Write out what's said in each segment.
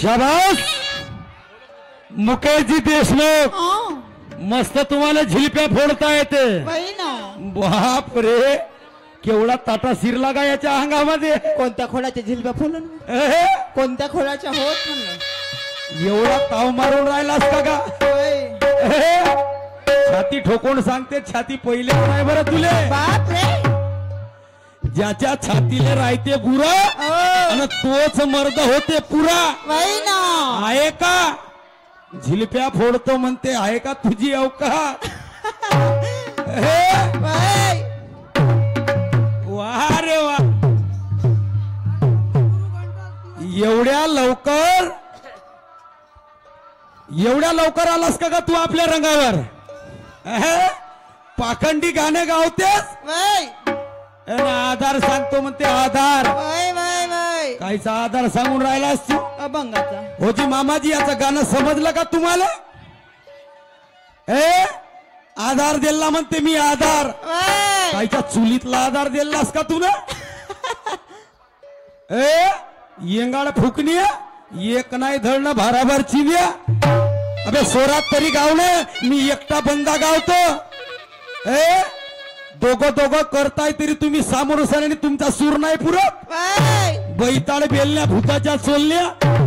शाबास मुकेशजी देशमुख मस्त तुम्हाला झिलप्या फोडता येते बाप रे केवढा ताटा शिरला का याच्या अंगामध्ये कोणत्या खोडाच्या झिलप्या फोडून कोणत्या खोडाच्या होत म्हणलं एवढा ताव मारून राहिलास का छाती ठोकून सांगते छाती पहिले नाही बरं तुले बाप रे ज्याच्या छातीले राहते गुरा आणि तोच मर्द होते पुरा आहे का झिलप्या फोडतो म्हणते आहे का तुझी अवकाश वा रे वा एवढ्या लवकर आलास का तू आपल्या रंगावर पाखंडी गाणे गावतेस आधार सांगतो म्हणते आधार कायचा आधार सांगून राहिलास तू अभंगाचा होजी मामाजी याचं गाणं समजलं का तुम्हाला आधार दिला म्हणते मी आधार कायच्या चुलीतला आधार दिलास का तू ना येंगाळ फुकणी एक नाही धरणं भाराभर चिन्या अबे सोरात तरी गावणे मी एकटा बंदा गावतो दोघं करताय तरी तुम्ही सामोरं आणि तुमचा सूर नाही पुरत बैताळ बेलल्या भूताच्या चोलल्या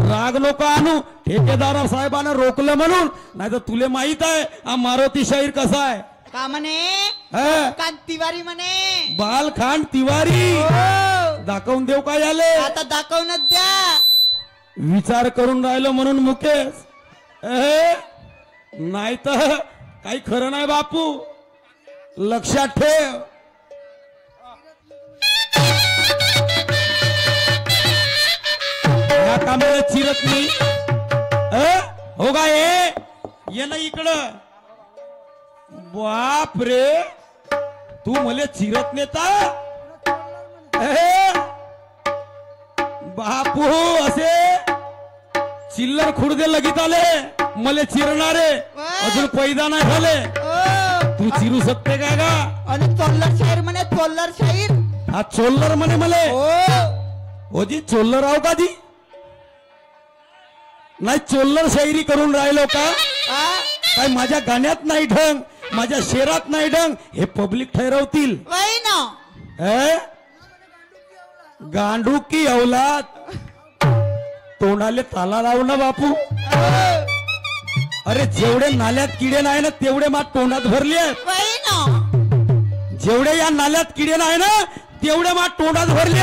राग नको आणू ठेकेदार साहेबांना रोकलं म्हणून नाही तर तुले माहित आहे हा मारुती शाहीर कसा आहे का म्हणे तिवारी म्हणे बालखान तिवारी दाखवून देऊ काय आले आता दाखवूनच द्या विचार करून राहिलो म्हणून मुकेश नाही तर काही खरं नाही बापू लक्षात ठेव या कामाला चिरत नाही हो गा ये ना इकडं बाप रे तू मले चिरत नेता बापू असे चिल्लर खुर्दे लगीत आले मले चिरणारे अजून पैदा नाही झाले तू चिरू शकते का गा आणि चोल्लर शाहीर म्हणे चोल्लर शाहीर हा चोल्लर म्हणे मले हो जी चोल्लर आहो का जी नाही चोल्लर शायरी करून राहिलो का काय माझ्या गाण्यात नाही ढंग माझ्या शेरात नाही ढंग हे पब्लिक ठरवतील गांडू की औलाद तोंडाले ताला लावू ना बापू अरे जेवढे नाल्यात किडे नाही ना तेवढे मात तोंडात भरले जेवढे या नाल्यात किडे नाही ना तेवढे मात तोंडात भरले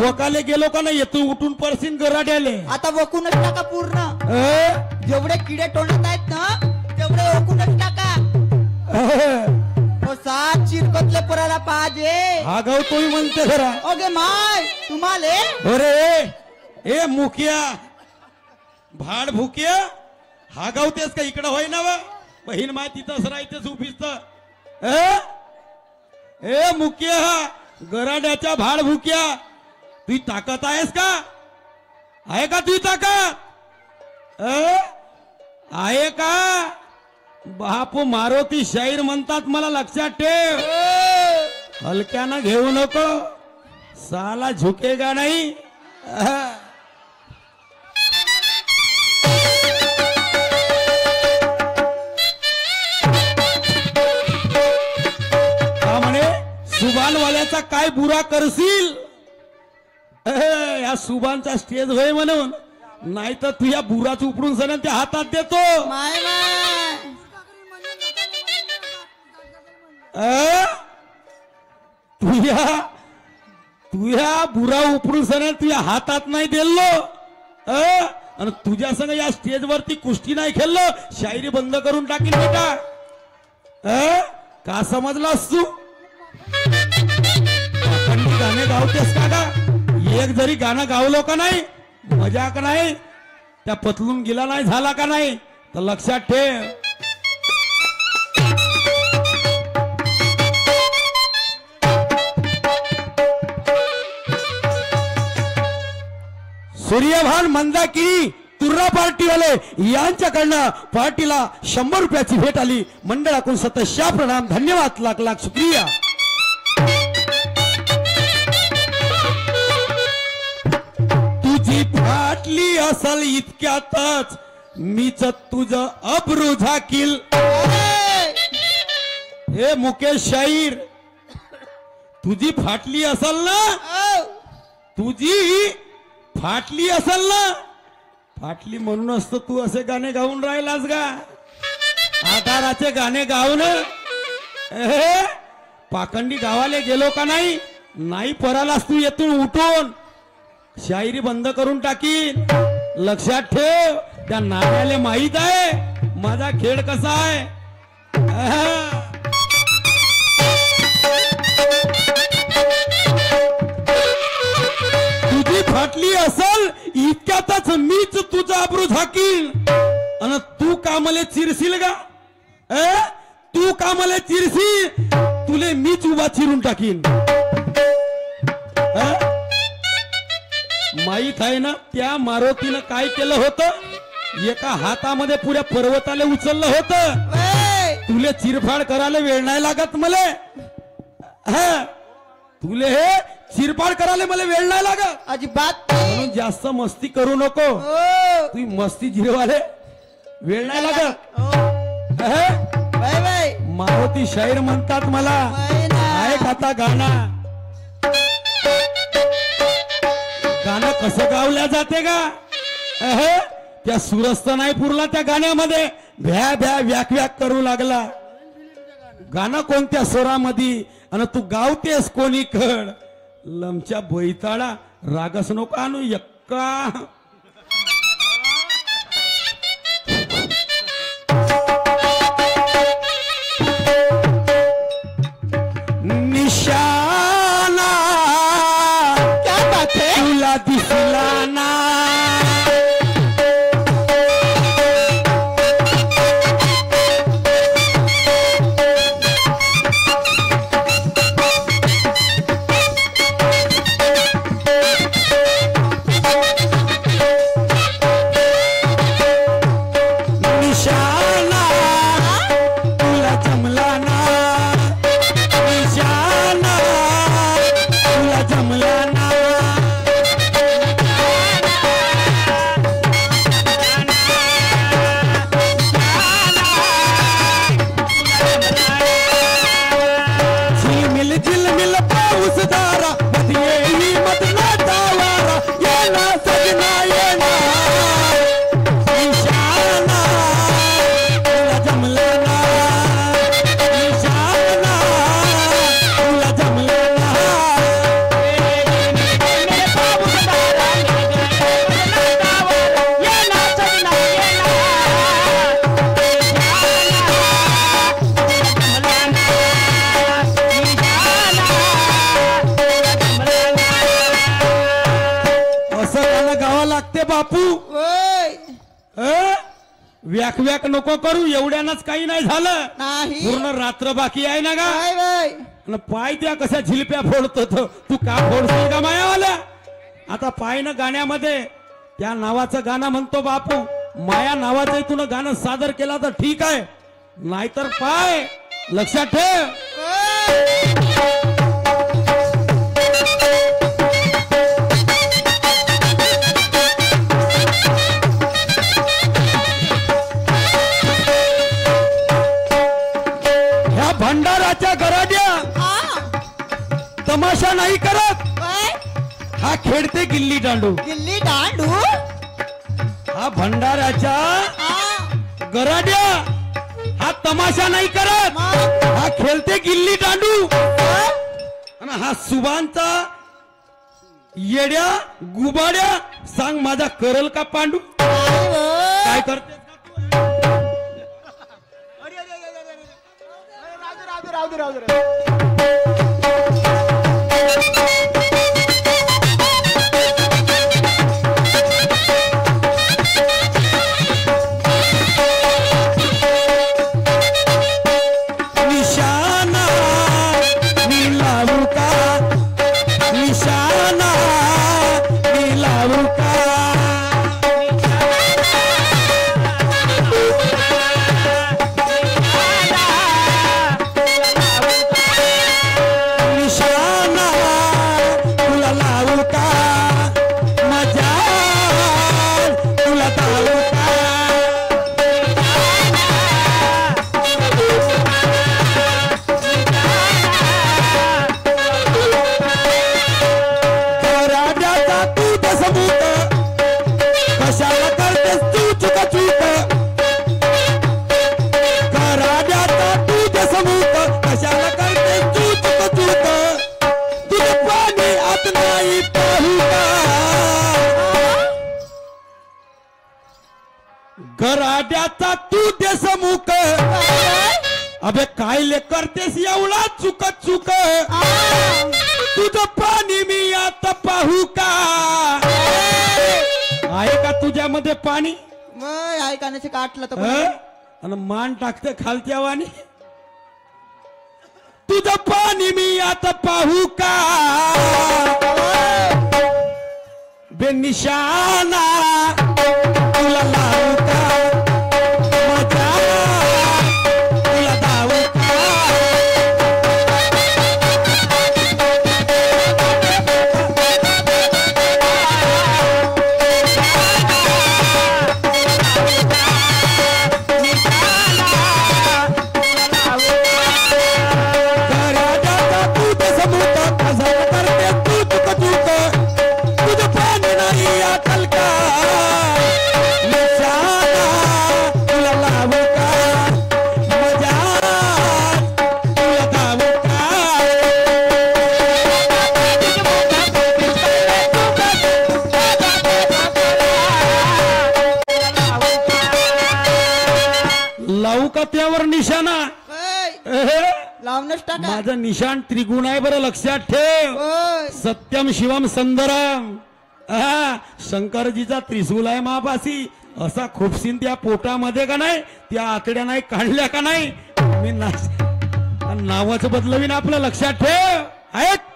वकाले गेलो का नाही येतो उठून परसीन गराड्याले आता वकूनच टाका पूर्ण जेवढे किडे तोंडात आहेत ना तेवढे वकूनच टाका सात चिरकतले पराला पाहिजे हा गावतोय म्हणते खरा ओके माय तुम्हाला अरे ए मुखिया भाड भुकिया हा गावतेस का इकडं होय ना बहीण माय तिथंच राहतेस उभीच ए मुखिया हा गराड्याच्या भाड भुक्या तुझी ताकद आहेस का आहे का तुझी ताकद आहे का बापू मारुती शाहीर म्हणतात मला लक्षात ठेव हलक्यानं घेऊ नको साला झुकेगा नाही सुभानवाल्याचा काय बुरा करशील या सुभानचा स्टेज होय म्हणून नाही तर तू या बुराच उपडून सण त्या हातात देतो तुझ्या बुरा उपडून सण तुझ्या हातात नाही दिलो आणि तुझ्या संग या स्टेज वरती कुस्ती नाही खेळलो शायरी बंद करून टाकीन बेटा का समजलास तू गाणे गावतेस का गा एक जरी गाणं गावलो का नाही मजाक नाही त्या पतलून गेला नाही झाला का नाही तर लक्षात ठेव सूर्यभान मंदाकिनी तुर्रा पार्टीवाले यांच्याकडनं पार्टीला 100 रुपयाची भेट आली मंडळाकडून सतशा प्रणाम धन्यवाद लाख लाख शुक्रिया तुझी फाटली असल इतक्यातच मीच तुझं अब्रू झाकील. हे मुकेश शाहीर, तुझी फाटली असल ना, तुझी फाटली असल ना, फाटली म्हणूनच तर तू असे गाणे गाऊन राहिलास का? आधाराचे गाणे गाऊन पाखंडी गावाले गेलो का नाही, नाही परालास तू येथून उठून शायरी बंद करून टाकीन. लक्षात ठेव, त्या नाण्याले माहित आहे माझा खेळ कसा आहे. तुझी फाटली असल इतक्यातच मीच तुझा अब्रू झाकीन. आणि तू का मला चिरशील का? तू का मला चिरशील? तुले मीच उभा चिरून टाकीन. माहित आहे ना त्या मारुतीनं काय केलं होतं? एका हातामध्ये पुऱ्या पर्वताला उचललं होतं. तुले चिरफाड करायला वेळ नाही लागत मला. तुले हे चिरफाड करायला मला वेळ नाही लागत अजिबात. म्हणून जास्त मस्ती करू नको. तू मस्ती जिरवाले वेळ नाही लागत. मारुती शाहीर म्हणतात मला. ऐक आता गाणं गाणं कसं गावल्या जाते का? त्या सुरस्त नाही पुरला त्या गाण्यामध्ये. भ्या भ्या व्याक व्याक करू लागला. गाणं कोणत्या स्वरामध्ये आणि तू गावतेस कोणी कड? लमच्या बैताळा रागस नको आणू एक्का. निशाना क्या बात है? तुला दिसला ना. बापू व्याक व्याक नको करू. एवढ्यानच काही नाही झालं. पूर्ण रात्र बाकी आहे ना गा. पाय त्या कशा झिलप्या फोडतो. तू का फोडशील का मायावाला? आता पाय ना गाण्यामध्ये त्या नावाचं गाणं म्हणतो बापू. माया नावाचं तुला गाणं सादर केला तर ठीक आहे, नाहीतर पाय. लक्षात ठेव. भंडाराच्या गराड्या तमाशा नाही करत. हा खेळते गिल्ली दांडू. गिल्ली दांडू? हा भंडाराच्या गराड्या हा तमाशा नाही करत. हा खेळते गिल्ली दांडू. आणि हा सुभांचा येड्या गुबाड्या सांग माझा करल का पांडू? काय करते? निशाना नीलावू का, निशाना नीलावू का. गराड्याचा तू देशमुख अबे काय ले करतेस एवढा चुक चुक तुझं पाणी मी आता पाहू का आहे का तुझ्यामध्ये पाणी आई कानाचे काटलं तर आणि मान टाकते खालच्या वाणी तुझं पाणी मी आता पाहू का बेनिशाना तुला लावू का मजा तुला दावू का गराड्याचा तू देशमुख फसवून करते तू चुक चुक तुझं पाणी नाही अकल का निशाना तुला लावू का मजा तुला दावू का लावू का त्यावर निशाणा लावणच टाका माझं निशाण त्रिगुण आहे बरं लक्षात ठेव सत्यम शिवम सुंदरम शंकरजीचा त्रिशूल आहे महापासी असा खूपसीन त्या पोटामध्ये का नाही त्या आतड्या नाही काढल्या का नाही मी नावाचं बदलवीन आपलं लक्षात ठेव ऐक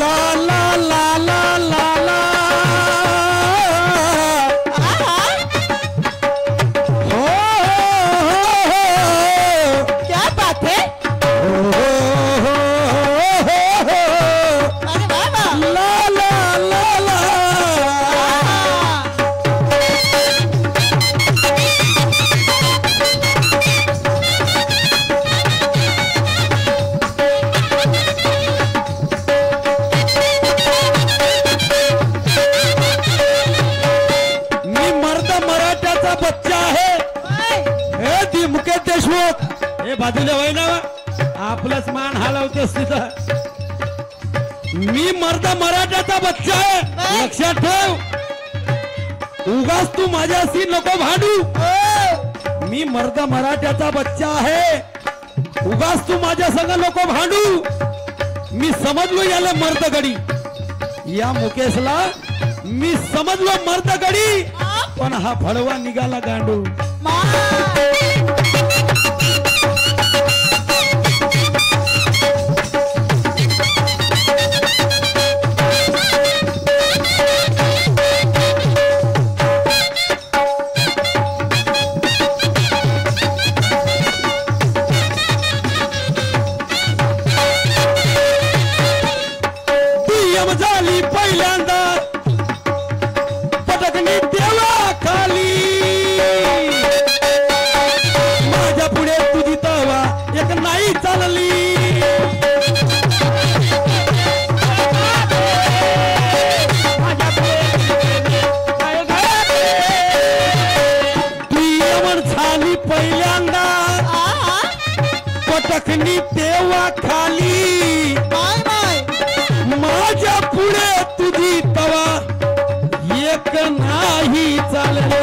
ला ला ला ला ला ला हो क्या बात है अरे बाबा ला ला ला ला मी मर्द मराठ्याचा बच्चा आहे हे ती मुकेश देशमुख हे बाजूला होय ना आपलंच मान हलवतेस तिथं मी मर्द मराठ्याचा बच्चा आहे लक्षात ठेव उगाच तू माझ्याशी नको भांडू मी मर्द मराठ्याचा बच्चा आहे उगाच तू माझ्या संग नको भांडू मी समजलो याला मर्द गडी या मुकेशला मी समजलो मर्द गडी पण हा भडवा निघाला गांडू दुय्यम झाली पहिल्यांदा पटकनी देवा खाली माझ्या पुढे तुझी तवा एक नाही चालली दुय्यम झाली पहिल्यांदा पटकनी देवा खाली माझ्या पुढे तुझी तवा एक नाही चालली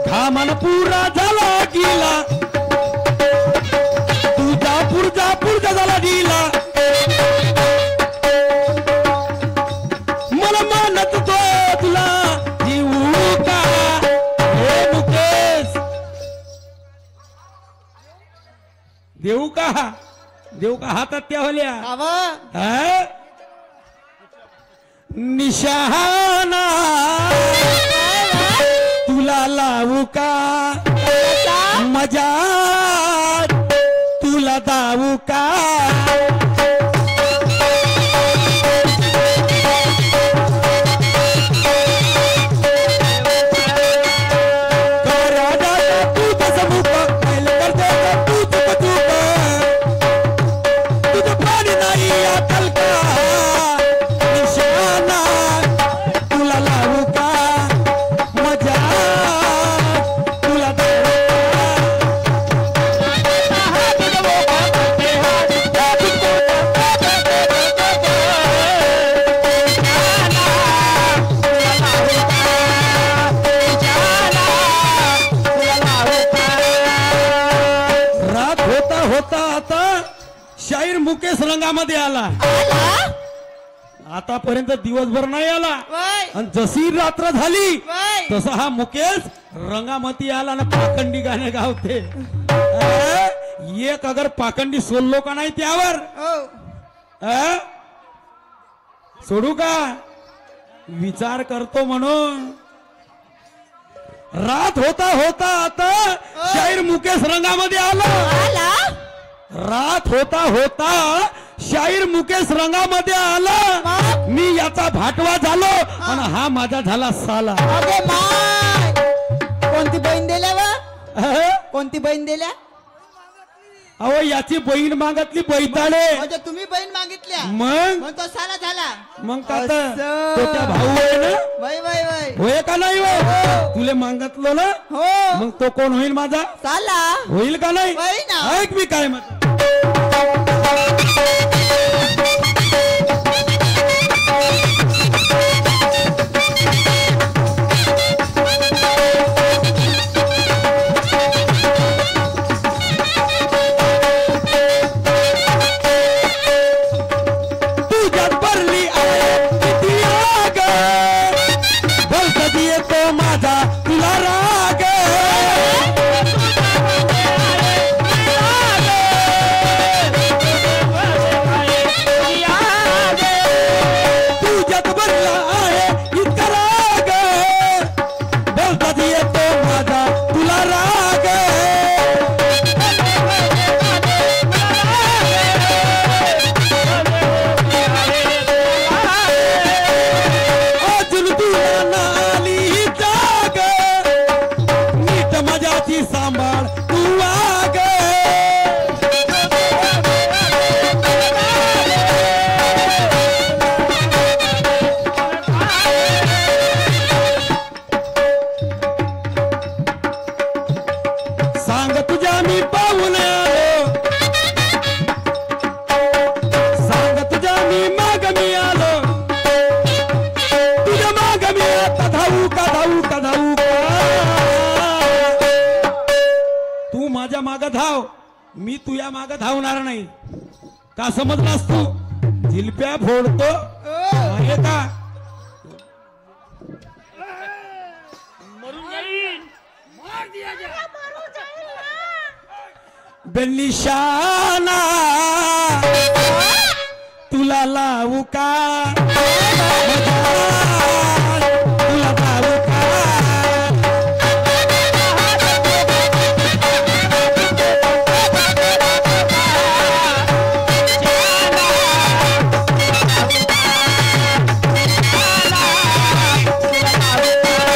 घामन पुरा झाला गेला तुझा पुरजा झाला गेला मला मानत तो तुला जीवू का हे मुकेश देऊ का हातात त्या होल्या हा? निशाणा तुला लावू का मजा तुला दावू का रंगामध्ये आला. आला आतापर्यंत दिवसभर नाही आला वय आणि जशी रात्र झाली वय तसा हा मुकेश रंगामती आला ना पाखंडी गाणे गावते. एक अगर पाखंडी सोडलो का नाही त्यावर हो अ? सोडू का विचार करतो म्हणून. रात होता होता आता शाहीर मुकेश रंगामध्ये आला. आला रात होता होता शाहीर मुकेश रंगामध्ये आला. मग? मी याचा भाटवा झालो आणि हा माझा झाला साला. अगे माय कोणती बहीण दिल्या व अह? कोणती बहीण दिल्या अहो याची बहीण मागतली बैताडे. म्हणजे तुम्ही बहीण मागितल्या मग मग तो साला झाला. मग का तर असं. तो त्या भाऊ आहे ना. वय वय वय होय का नाही होय हो. तुले मागतलो ना हो मग तो कोण होईल माझा साला होईल का नाही. होय ना. ऐक मी काय म्हणतो. तुझ्यात भरली आहे किती आग बोल कधी येतो माझा तुला राग. तुझ्यात भरला आहे इतका राग बोल कधी येतो माझा तुला राग. अजून तुला नाली जाग नीट मजाची सांभाळ तू वाग. सांग तुझ्या मी पाहून आलो सांग तुझ्या मी माग मी आलो तुझ्या माग मी आता धावू का धावू का धावू का. तू माझ्या माग धाव मी तुझ्या माग धावणार नाही का समजलास तू. झिलप्या फोडतो आहे का बेनिशाना तुला लावू का तुला लावू का.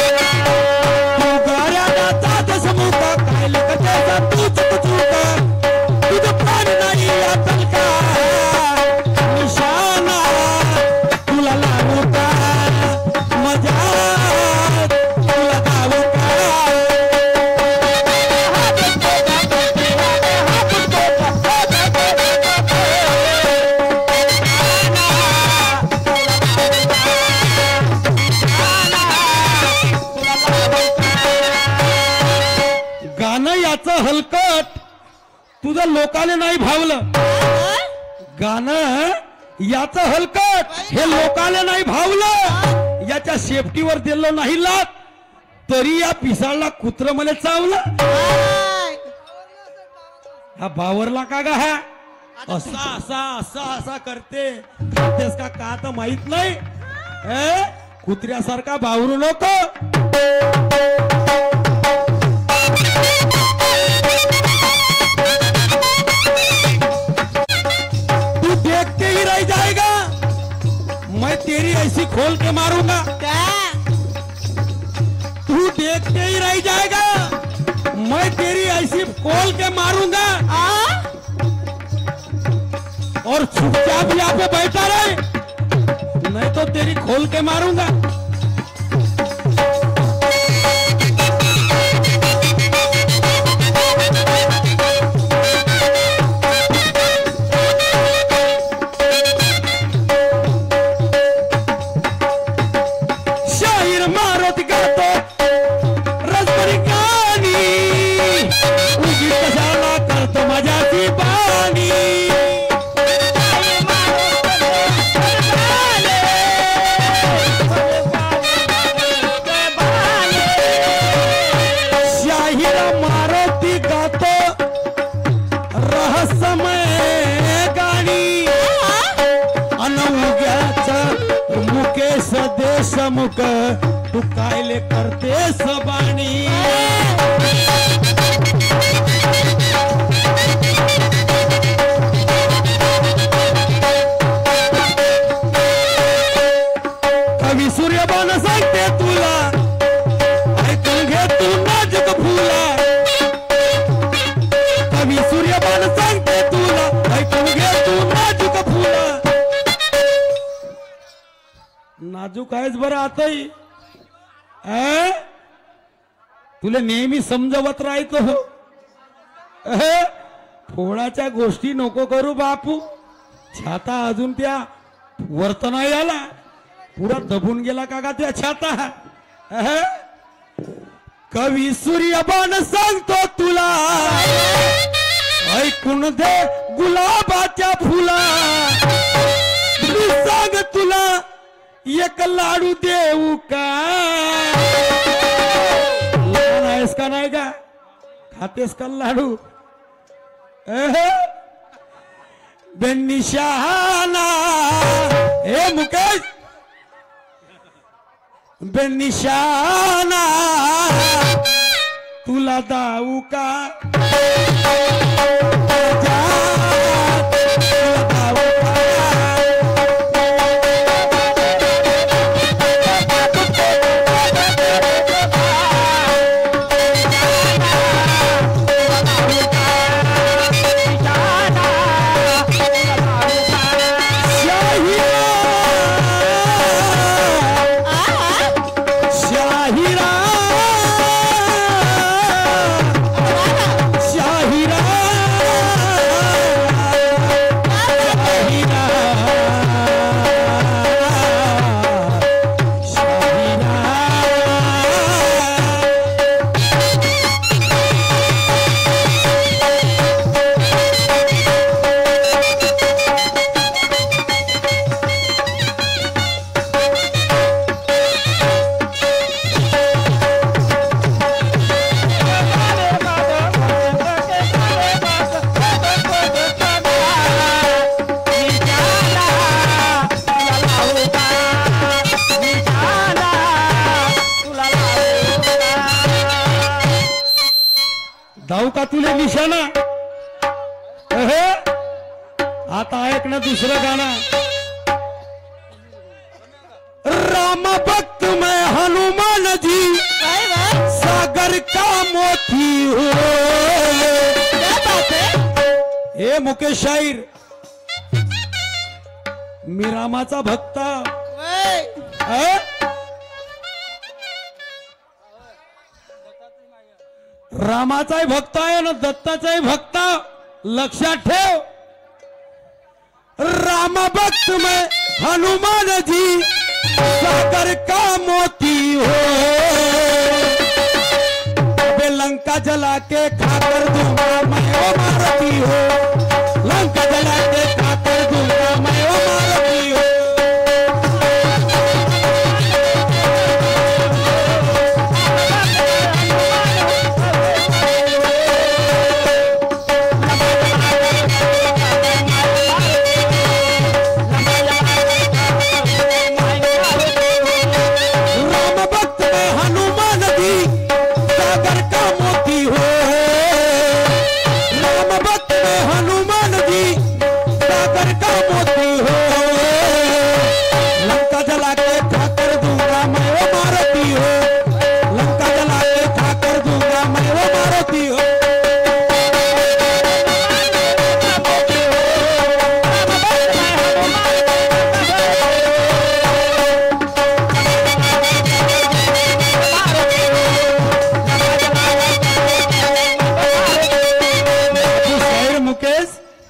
तू गाऱ्याला जातस मुका काय लिखतेचा तूच चुका तुझं प्राण नाही अतल का. निशाना तुला लावू का मजा तुला गावू का. गाणं याचं हलकट तुझं लोकाले नाही भावलं. गाणं याचं हलकट हे लोकाले नाही भावलं. याच्या शेपटीवर दिलं नाही लात तरी या पिसाळला कुत्र मला चावलं. हा बावरला का गा हा असा असा असा असा करते करतेस का तर माहित नाही. कुत्र्यासारखा बावरू नको. तू देखते ही रह जाएगा मैं तेरी ऐसी खोल के मारूंगा. तू देखते ही रह जाएगा मैं तेरी ऐसी खोल के मारूंगा. और चुपचाप यहाँ पे बैठा रहे नहीं तो तेरी खोल के मारूंगा. शाहीर मारत गातो रसभरी गाणी उगी कशाला करतो माझ्याची बाणी. मुक तू कायले करते सबाणी कवी सूर्यबाण सांगते तुला ऐकून घे तू नाजूक फुला कवी सूर्यबाण सांगते तुला ऐकून घे तू नाजूक फुला नाजूक आहेस बरं आताही तुला नेहमी समजवत राहायचं हो फोडाच्या गोष्टी नको करू बापू छाता अजून त्या वर्तन याला पुरा दबून गेला का त्या छाता कवी सूर्यबाण सांगतो तुला ऐकून दे गुलाबाच्या फुला मी सांग तुला एक लाडू देऊ का लहान आहेस का नाही का खातेस का लाडू बेनिशाना हे मुकेश बेनिशाना तुला दाऊ का दाऊ का तुले निशाना आता ऐक ना दुसरं गाणं राम भक्त मैं हनुमान जी सागर का मोती हो हे मुकेश शाहीर मी रामाचा भक्त रामाचाही भक्त आहे ना दत्ताचाही भक्त लक्षात ठेव राम भक्त में हनुमान जी सागर का मोती हो अबे लंका जला के खाकर दूंगा मैं ओ मारती हो लंका जला के खाकर दूंगा मैं ओ मारती हो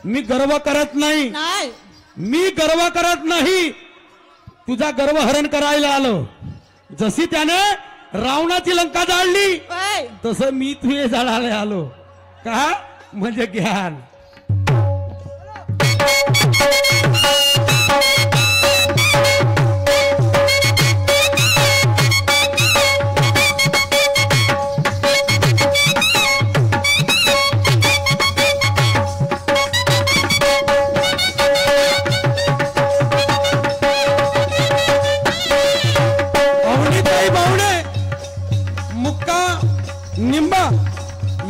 मी गर्व करत नाही मी गर्व करत नाही तुझा गर्व हरण करायला आलो जशी त्याने रावणाची लंका जाळली तसं मी तुझे जाळायला आलो का म्हणजे ज्ञान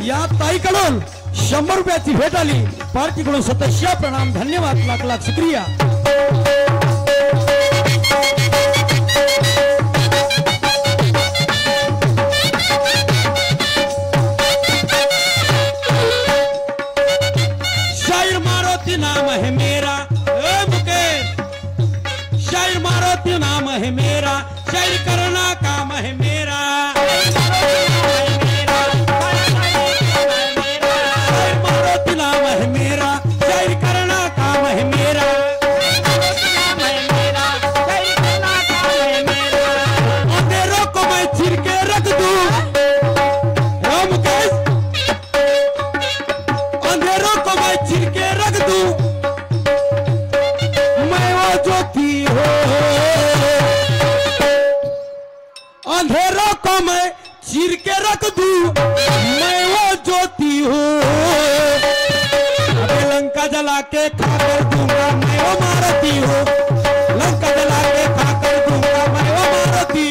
या ताईकडून 100 रुपयाची भेट आली. पार्टीकडून सतश्या प्रणाम, धन्यवाद, लाख लाख शुक्रिया. शायर मारुति नाम है मेरा, ए मुकेश, शायर मारुति नाम है मेरा, शायर करना काम है मेरा. अंधेरों को मैं चीर के रख दूं, मैं वो ज्योति हूँ. अबे लंका जला के खा कर दूंगा, मैं वो मारुति हूँ. लंका जला के खा कर दूंगा, मैं वो मारुति.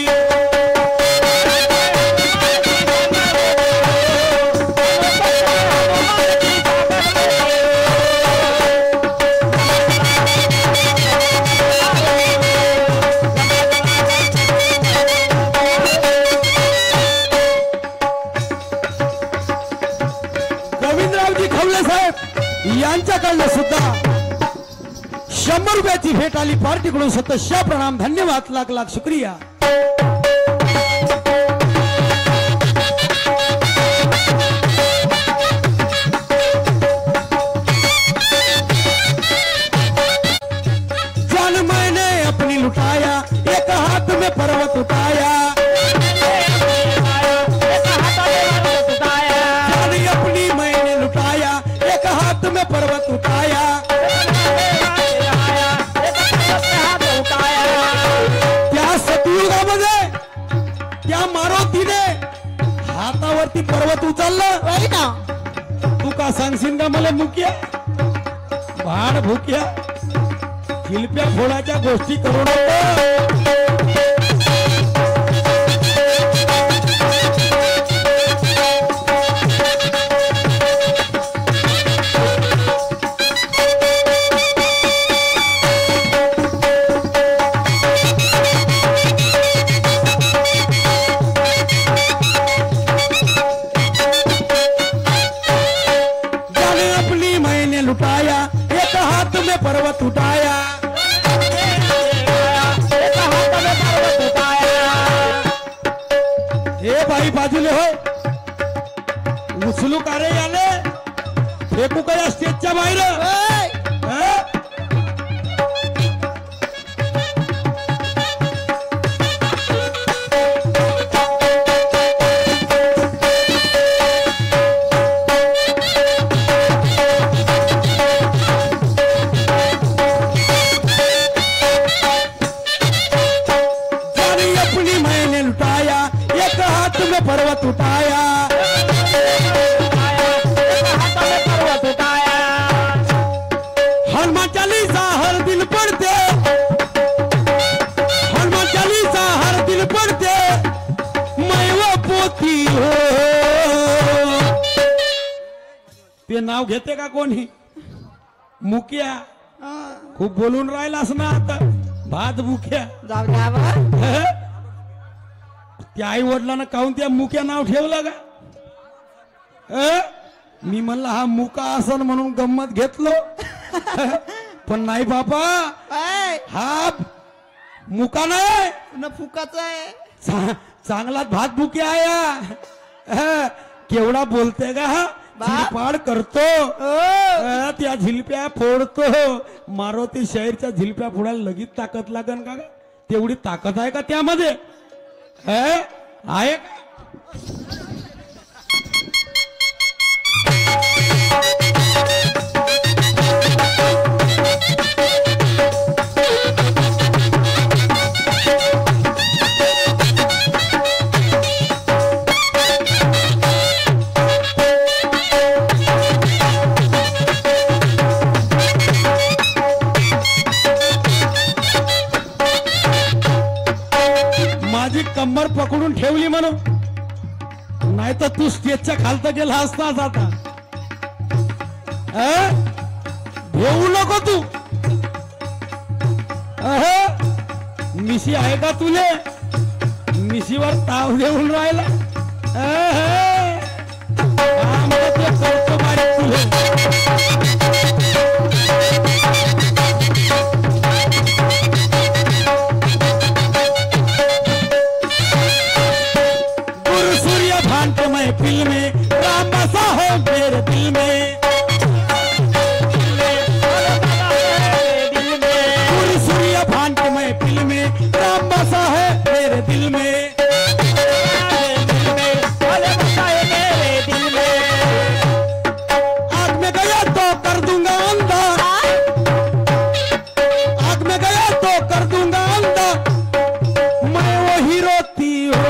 यांच्याकडनं सुद्धा 100 रुपयाची भेट आली. पार्टीकडून सतश्या प्रणाम, धन्यवाद, लाख लाख शुक्रिया. जान मैंने अपनी लुटाया, एक हाथ में पर्वत उठाया. पर्वत उठाया, त्या सतयुगामध्ये त्या मारुतीने हातावरती पर्वत उचललं. तू का सांगशील का मला मुक्या भाड भुक्या शिल्प्या फोडाच्या गोष्टी करू नको. पर्वत उठाया, हे भाई बाजूले हो, उचलू का रे याले, फेकू का या स्टेजच्या बाहेर. पर्वत उठाया, पर्वत उठाया. हनुमान चालीसा हर दिल पढ़ते, हनुमान चालीसा हर दिल पढ़ते, मैं वो पोथी हो. ते नाव घेते का कोणी? मुक्या खूप बोलून राहिलास ना आता. भात मुक्या त्या आई वडिलांना काहून त्या मुक्या नाव ठेवलं का? मी म्हणला हा मुका असन म्हणून गंमत घेतलो. पण नाही बापा, हा मुका नाही न फुकाचा आहे. चांगला भात मुक्या आहे. केवढा बोलते का हा, झिलपाड करतो. त्या झिलप्या फोडतो. मारुती शहरच्या झिलप्या फोडायला लगेच ताकद लागन का? तेवढी ताकद आहे का त्यामध्ये? आहे का? कंबर पकडून ठेवली म्हणून नाही तर तू स्टेजच्या खालत गेला असतास आता. भेऊ नको तू. मिशी आहे का तुले? मिशीवर ताव देऊन राहिला. ते करतो बारीक तुले. गुरु सूर्य भांट महफिल में राम बसा हो मेरे दिल में. गुरु सूर्य भांट महफिल में राम बसा है मेरे दिल में. आग में गया तो कर दूंगा अंधा. आग में गया तो कर दूंगा अंधा. मैं वो हिरोती हो.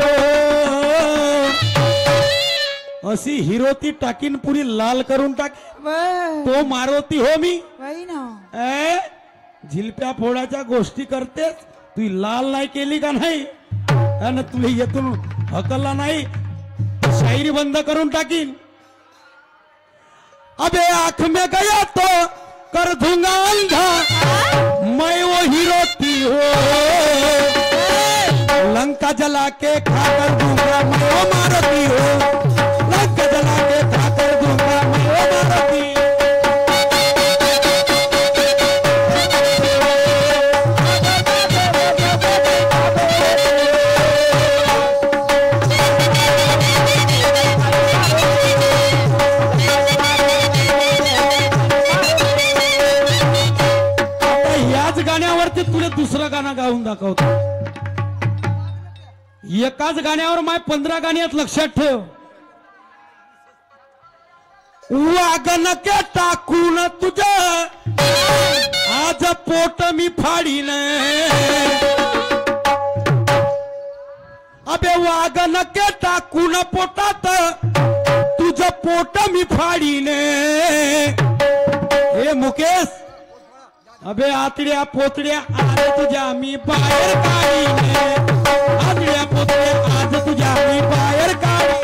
अशी हिरोती टाकीन पुरी लाल करून टाक. तो मारुती हो मी. झिलप्या फोडाच्या गोष्टी करतेस. तू लाल नाही केली का नाही? आणि तुला येथून हकलला नाही शायरी बंद करून टाकीन. अबे आंख में गया तो कर दूंगा अंधा. मैं वो हिरोती हो. लंका जला के खा कर दूंगा मैं वो मारुति हो. लंका जला के खा कर दूंगा मैं वो मारुति. गाण्यावरती तुला दुसरं गाणं गाऊन दाखवतो. एकाच गाण्यावर माय 15 गाणी आहेत लक्षात ठेव. वागन के टाकून तुझं आज पोट मी फाडीन. अबे वागन के टाकून पोटात तुझं पोट मी फाडीन. हे मुकेश अबे आतड्या पोतड्या आज तुझ्या मी बाहेर काढीने. आतड्या पोतड्या आज तुझ्या मी बाहेर काढी.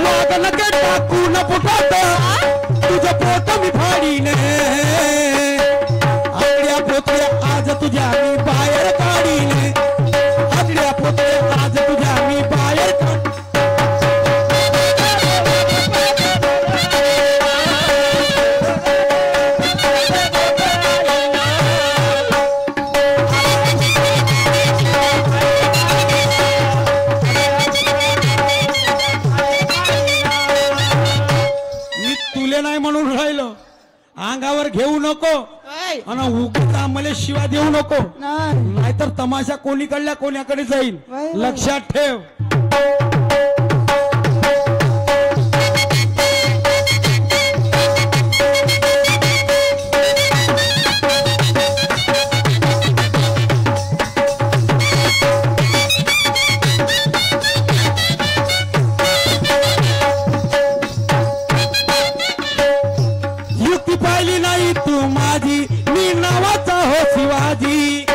वागन के टाकून पोटात तुझं पोट मी फाडीने. आतड्या पोतड्या आज तुझ्या मी बाहेर काढीने. आतड्या पोतड्या आज तुझ्या मी बाहेर काढ. मी तुले नाही म्हणून राहिलो. अंगावर घेऊ नको आणि उगीच आम्हाला शिवा देऊ नको. नाहीतर तमाशा कोणीकडल्या कोण्याकडे जाईल. लक्षात ठेव. युक्ती पाहिली नाही तू माझी. मी नावाचा हो शिवाजी.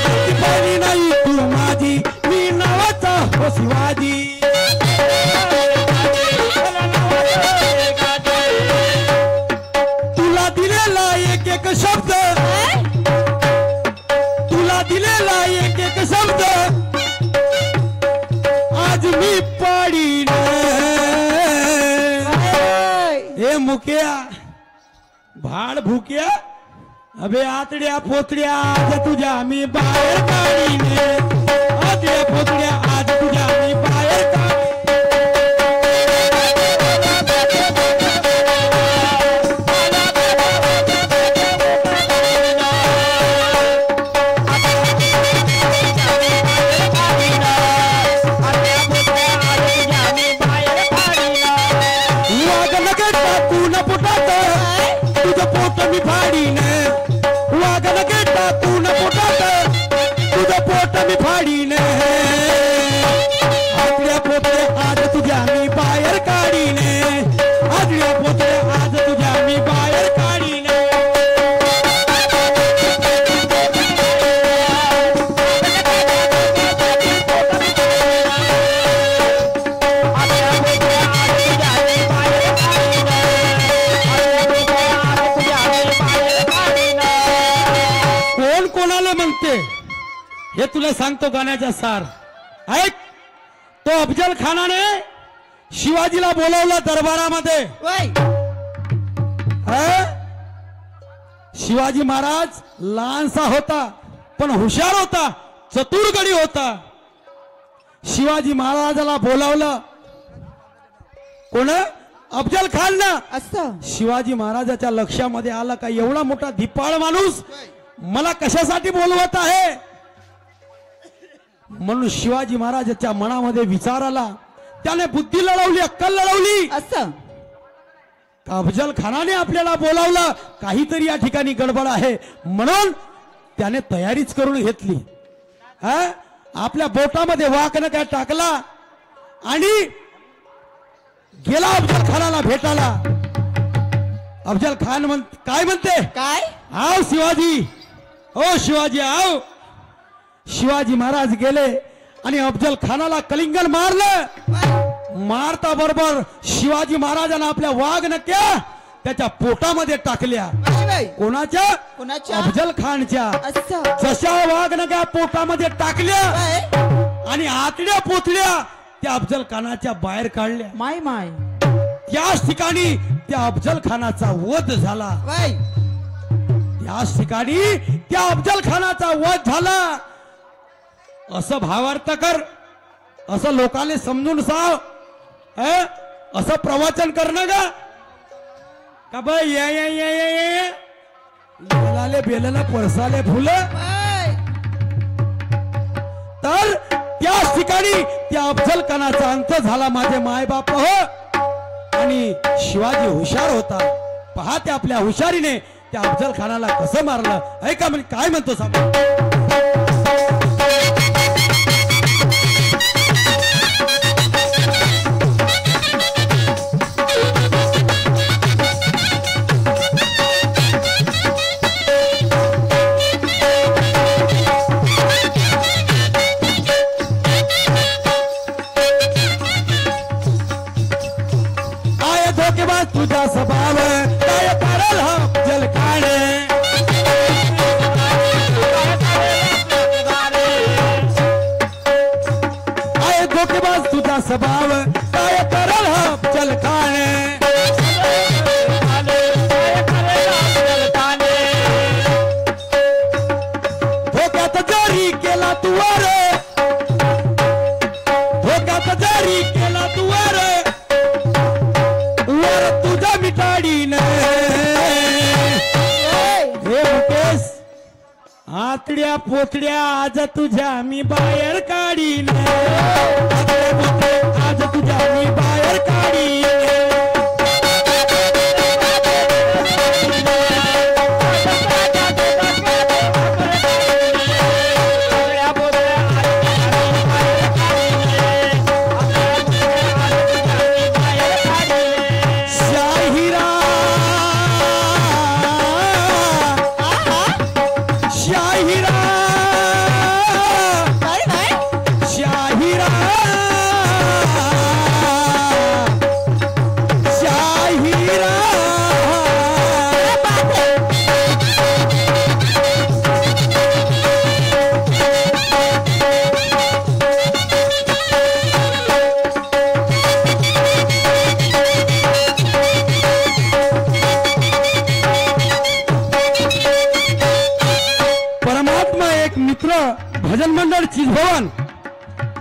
युक्ती पाहिली नाही तू माझी. मी नावाचा हो शिवाजी. तुला दिलेला एक एक शब्द. तुला दिलेला एक एक शब्द आज मी पाडीन. हे मुक्या भाड भुक्या. अबे आतड्या पोतड्या आज तुझ्या मी बाहेर काढीने. आतड्या पोतड्या आज तुझ्या मी बाहेर काढी. वागन के टाकून पोटात तुझं पोट मी फाडीन. वागन के टाकून पोटात तुझं पोट मी फाडीन. आतड्या पोतड्या आज तुझ्या मी बाहेर काढीन. आतड्या तुला सांगतो गाण्याचा सार ऐक. तो अफजल खानाने शिवाजीला बोलवलं दरबारामध्ये. वय शिवाजी महाराज लहानसा होता पण हुशार होता, चतुरगडी होता. शिवाजी महाराजाला बोलावलं कोण? अफजल खान ना. असं शिवाजी महाराजाच्या लक्षामध्ये आलं का एवढा मोठा धिप्पाळ माणूस मला कशासाठी बोलवत आहे. म्हणून शिवाजी महाराजाच्या मनामध्ये विचार आला. त्याने बुद्धी लढवली, अक्कल लढवली. असं अफजल खानाने आपल्याला बोलावलं, काहीतरी या ठिकाणी गडबड आहे. म्हणून त्याने तयारीच करून घेतली. आपल्या बोटामध्ये वाकणं काय टाकला आणि गेला अफजल खानाला भेटायला. अफजल खान काय म्हणते? काय? आव शिवाजी, ओ शिवाजी आव. शिवाजी महाराज गेले आणि अफजल खानाला कलिंगन मारलं. मारता बरोबर शिवाजी महाराजांना आपल्या वाघनक्या त्याच्या पोटामध्ये टाकल्या. कोणाच्या? कोणाच्या? अफजल खानच्या. असं जशा वाघनक्या पोटामध्ये टाकल्या आणि आतड्या पोचल्या त्या अफजल खानाच्या बाहेर काढल्या. माय माय त्याच ठिकाणी त्या अफजल खानाचा वध झाला. वय याच ठिकाणी त्या अफजल खानाचा वध झाला. असं भावार्थ कर, असं लोकांना समजून सांग. असं प्रवचन करणं का बाय ये बेलाले बेलाला पळसाले फुलं. तर त्याच ठिकाणी त्या अफजल खानाचा अंत झाला. माझे माय बाप हो. आणि शिवाजी हुशार होता. पहा त्या आपल्या हुशारीने त्या अफजल खानाला कसं मारलं. ऐका म्हणजे काय म्हणतो सांग. तुझा स्वभाव काय करल अफजल खान. आय धोकेबाज तुझा स्वभाव काय करल अफजल खान. धोक्यात जारी केला तू वर, धोक्यात जारी केला तू वर तुझा मिटाडीन. हे मुकेश आतड्या पोतड्या आज तुझ्या मी बाहेर काढीन. आज तुझ्या मी बाहेर काढीन. भजन मंडळ चिजभवन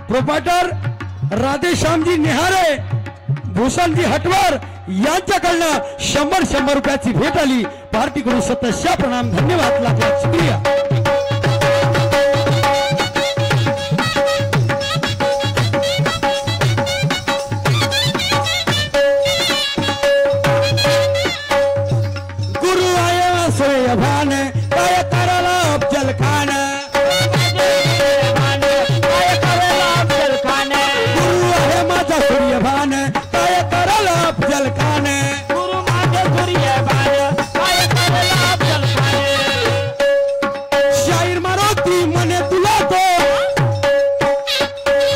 प्रोपायटर राधेश्यामजी निहारे, भूषणजी हटवार यांच्याकडनं 100 रुपयाची भेट आली. पार्टीकडून सतत प्रणाम, धन्यवाद, लाख लाख शुक्रिया. गुरु आया सोयभान काय कराला अफजल खान. सूर्यभान काय करल अफजल खान. गुरु माझे सूर्यभान काय करल अफजल खान. शाहीर मारोती मने तुला तो,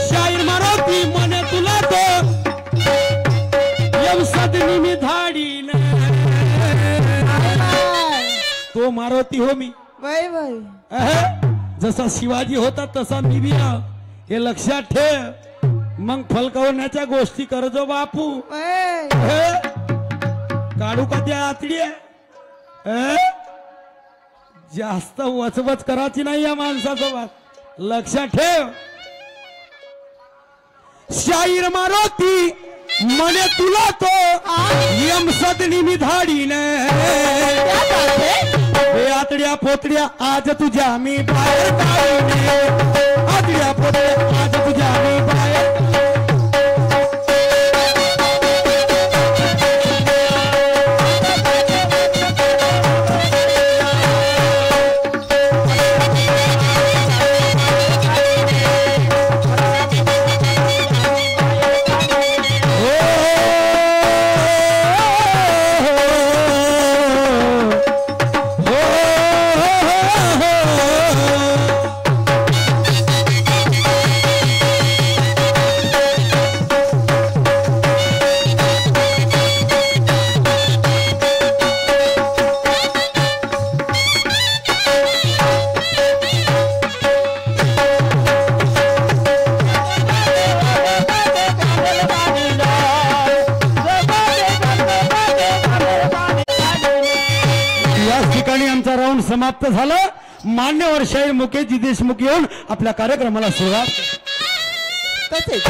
शाहीर मारोती मने तुला तो यवसदनी मी धाडीन. तो मारोती हो मी. वय वय जसा शिवाजी होता तसा मी बी आहे. हे लक्षात ठेव. मग फलकवण्याच्या गोष्टी करजो बापू. ए, हे? काढू का त्या आतडी जास्त वचवच करायची नाही या माणसासोबत. लक्षात ठेव. शाहीर मारोती मने तुला तो यम सदनी मी धाडीने. हे आतड्या पोतड्या आज तुझ्या मी बाहेर काढीने. आतड्या पोतड्या आज तुझ्या मी बाहेर. समाप्त झालं. मान्यवर शाहीर मुकेशजी देशमुख येऊन आपल्या कार्यक्रमाला सुरुवात. तसेच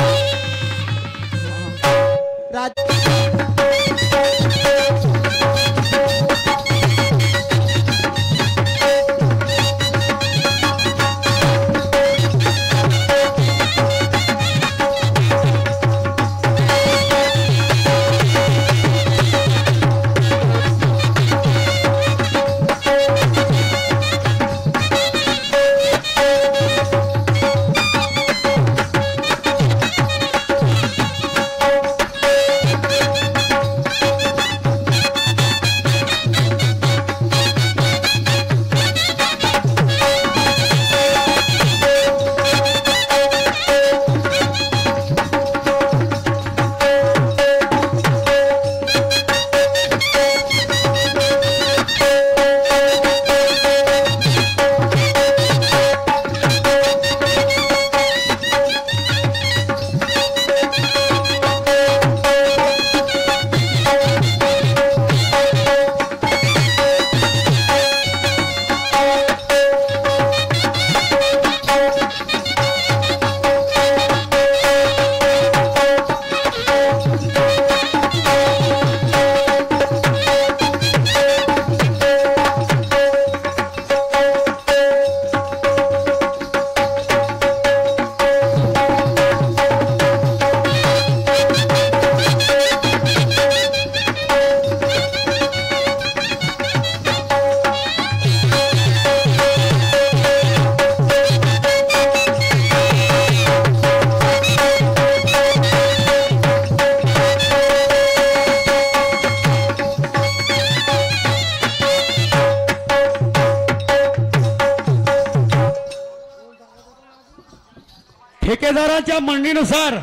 ठेकेदाराच्या म्हणणीनुसार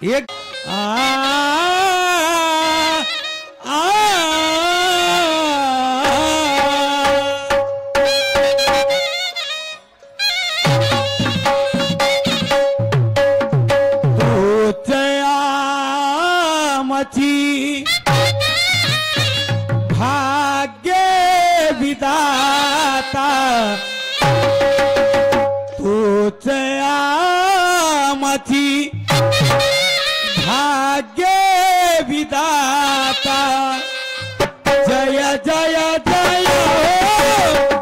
एक मची भाग्य विधाता तूच आमची भाग्य विधाता जय जय जय हो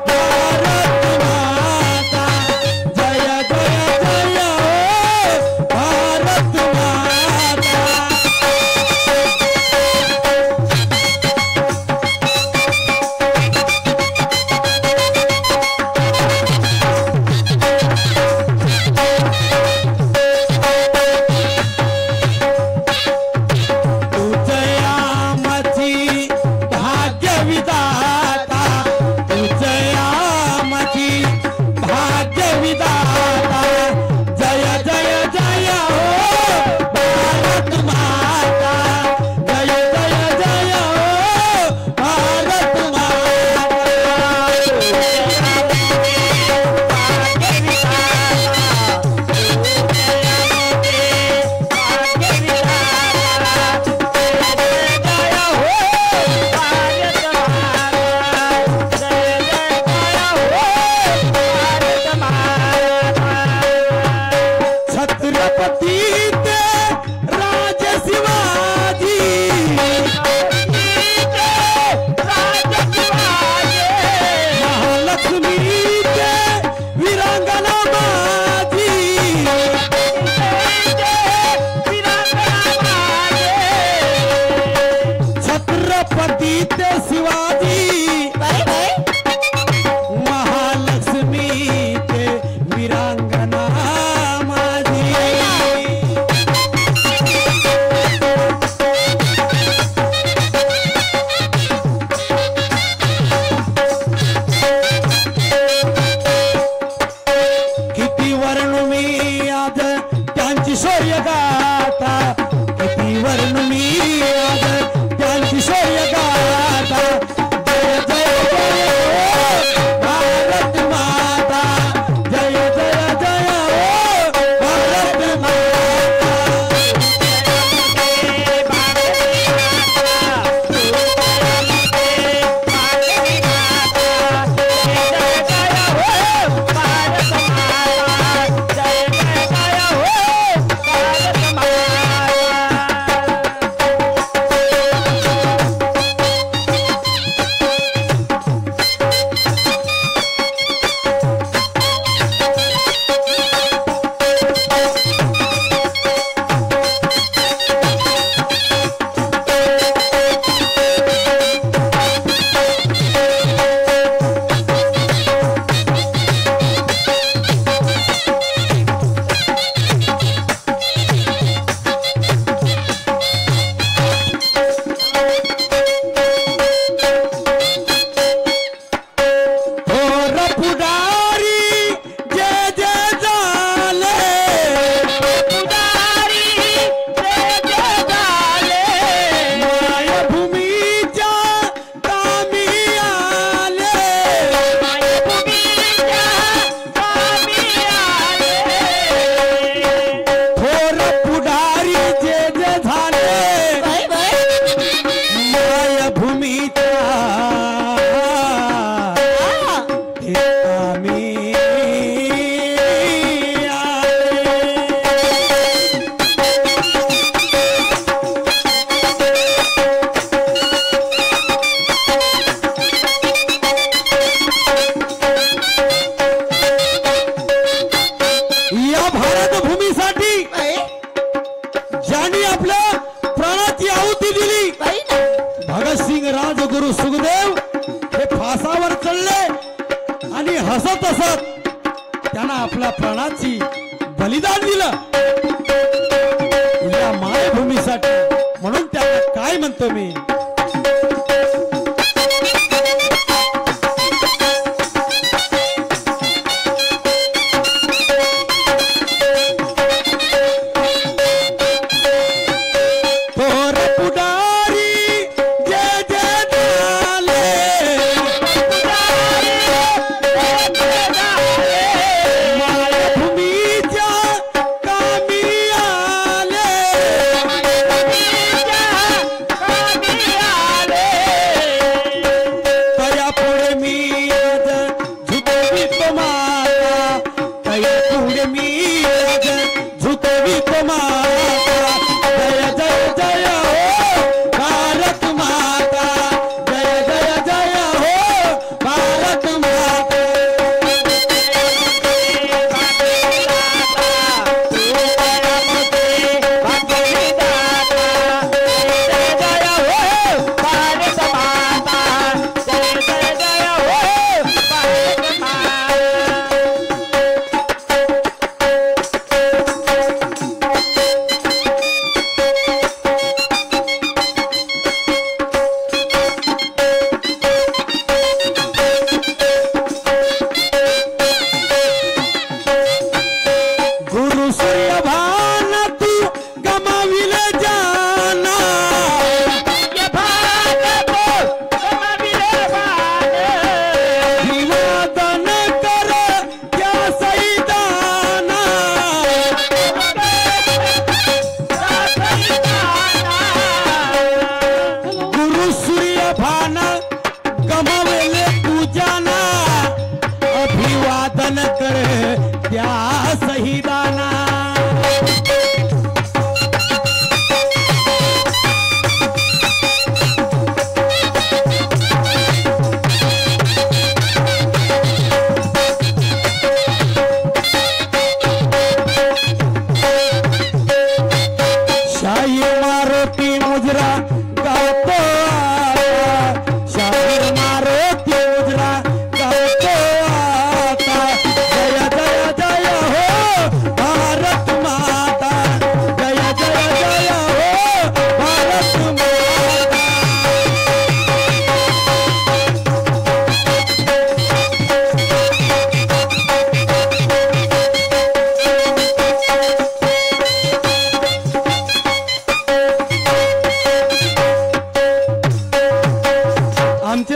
भारत माता जय जय जय हो भारत माता. तुझ्या आपल्या प्राणाची आहुती दिली. बाई ना. भगतसिंग राजगुरु सुखदेव हे फासावर चढले आणि हसत हसत त्यांना आपल्या प्राणाची बलिदान दिलं या मायभूमीसाठी. म्हणून त्यांना काय म्हणतो मी,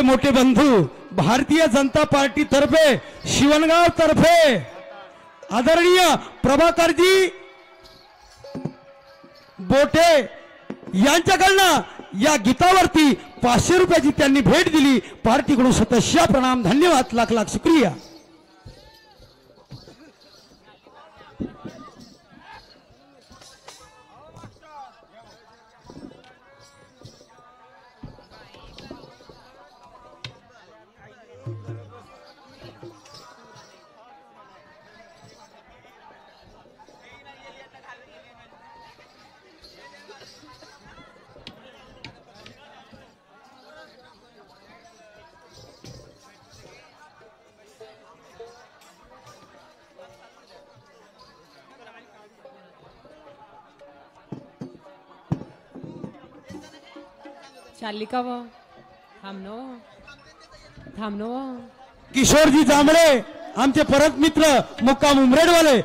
मोठे बंधू भारतीय जनता पार्टी तर्फे शिवणगाव तर्फे आदरणीय प्रभाकरजी बोटे यांच्याकडनं या गीतावरती 500 रुपयाची त्यांनी भेट दिली. पार्टीकडून सतश्या प्रणाम, धन्यवाद, लाख लाख शुक्रिया. चालली का व थांबनो किशोरजी जांभळे आमचे परत मित्र मुक्काम उमरेडवाले